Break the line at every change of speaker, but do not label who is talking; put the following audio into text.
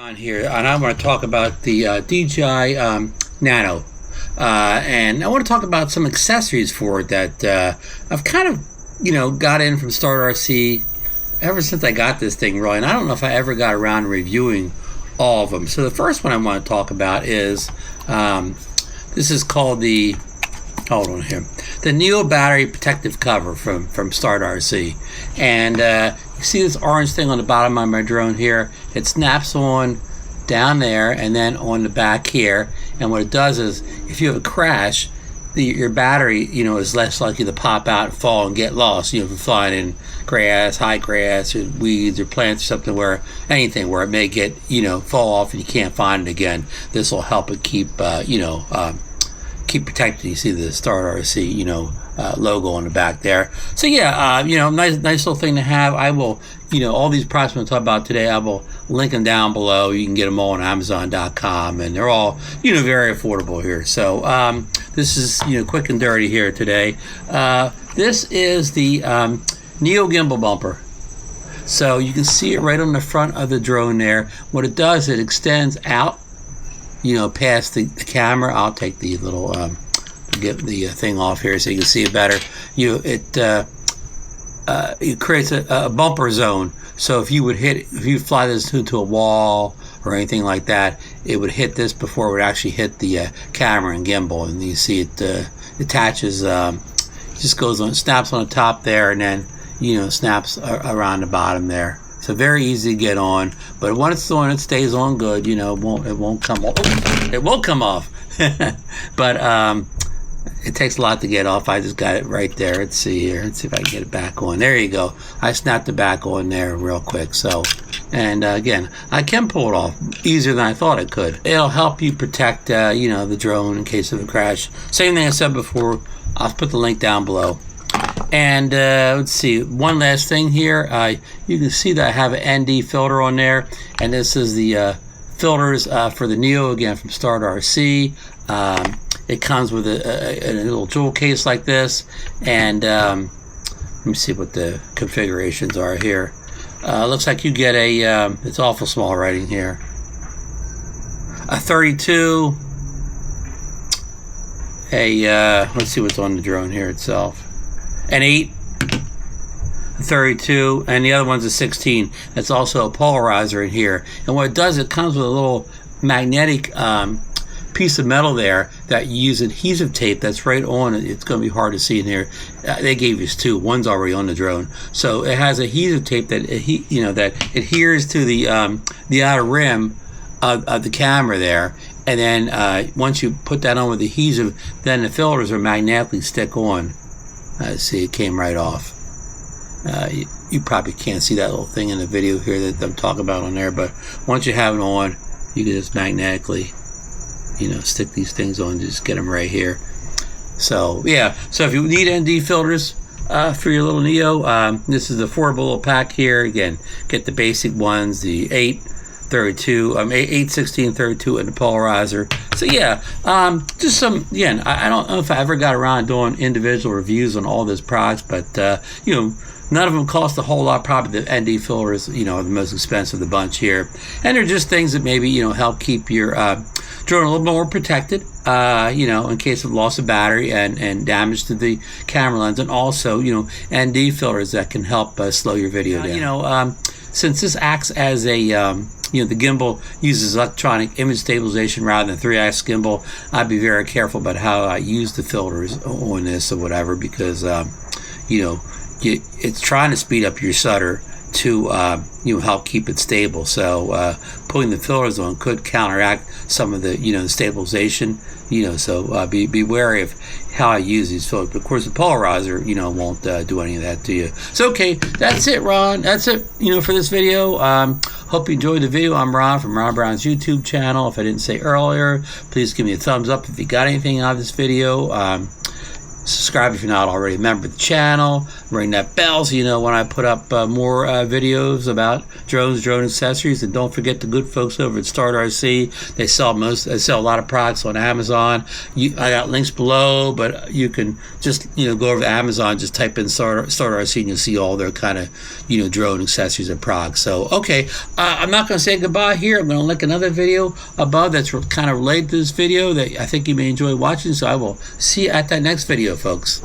On here, and I want to talk about the DJI Nano, and I want to talk about some accessories for it that I've kind of, got in from StartRC ever since I got this thing really, and I don't know if I ever got around to reviewing all of them. So the first one I want to talk about is this is called the Neo battery protective cover from StartRC, and you see this orange thing on the bottom of my drone here. It snaps on down there and then on the back here, and what it does is if you have a crash, your battery is less likely to pop out and fall and get lost, if you're flying in grass, high grass, or weeds or plants or something, where anything where it may get fall off and you can't find it again. This will help it keep keep protected. You see the StartRC logo on the back there. So yeah, nice little thing to have. I will, all these products I'm going to talk about today, I will link them down below. You can get them all on Amazon.com, and they're all, very affordable here. So this is, quick and dirty here today. This is the Neo gimbal bumper. So you can see it right on the front of the drone there. What it does, it extends out, past the camera. I'll take the little get the thing off here so you can see it better. It creates a bumper zone. So if you fly this into a wall or anything like that, it would hit this before it would actually hit the camera and gimbal. And you see it attaches, just goes on, snaps on the top there, and then snaps around the bottom there. So very easy to get on, but once it's on, it stays on good. It won't come off. It won't come off, but it takes a lot to get off. I just got it right there. Let's see here. Let's see if I can get it back on. There you go. I snapped it back on there real quick. So, and again, I can pull it off easier than I thought it could. It'll help you protect, the drone in case of a crash. Same thing I said before. I'll put the link down below. And let's see, one last thing here. You can see that I have an ND filter on there, and this is the filters for the Neo, again from StartRC. It comes with a little jewel case like this, and let me see what the configurations are here. Looks like you get a, it's awful small writing here, a 32, let's see what's on the drone here itself, an 8, a 32, and the other one's a 16. It's also a polarizer in here, and what it does, it comes with a little magnetic piece of metal there that you use adhesive tape that's right on it. It's going to be hard to see in here. They gave us two. One's already on the drone, so it has adhesive tape that that adheres to the outer rim of the camera there. And then once you put that on with adhesive, then the filters are magnetically stick on. See, it came right off. You probably can't see that little thing in the video here that I'm talking about on there, but once you have it on, you can just magnetically stick these things on, just get them right here. So yeah, so if you need ND filters for your little Neo, this is the affordable little pack here. Again, get the basic ones, the 8, 32, 8, 16, 32, and the polarizer. So yeah, just some, again, I don't know if I ever got around doing individual reviews on all these products, but none of them cost a whole lot. Probably the ND filters, are the most expensive of the bunch here. And they're just things that maybe, help keep your drone a little more protected, in case of loss of battery and damage to the camera lens. And also, ND filters that can help slow your video down. Since this acts as a, the gimbal uses electronic image stabilization rather than 3-axis gimbal, I'd be very careful about how I use the filters on this or whatever, because, it's trying to speed up your shutter to help keep it stable. So putting the filters on could counteract some of the the stabilization. So be wary of how I use these filters. But of course, the polarizer won't do any of that to you. So okay, that's it, Ron. That's it for this video. Hope you enjoyed the video. I'm Ron from Ron Brown's YouTube channel. If I didn't say earlier, please give me a thumbs up if you got anything out of this video. Subscribe if you're not already a member of the channel. Ring that bell so you know when I put up more videos about drones, drone accessories. And don't forget the good folks over at StartRC. They sell a lot of products on Amazon. I got links below, but you can just go over to Amazon, just type in StartRC, and you'll see all their kind of drone accessories and products. So okay, I'm not going to say goodbye here. I'm going to link another video above that's kind of related to this video that I think you may enjoy watching. So I will see you at that next video, folks.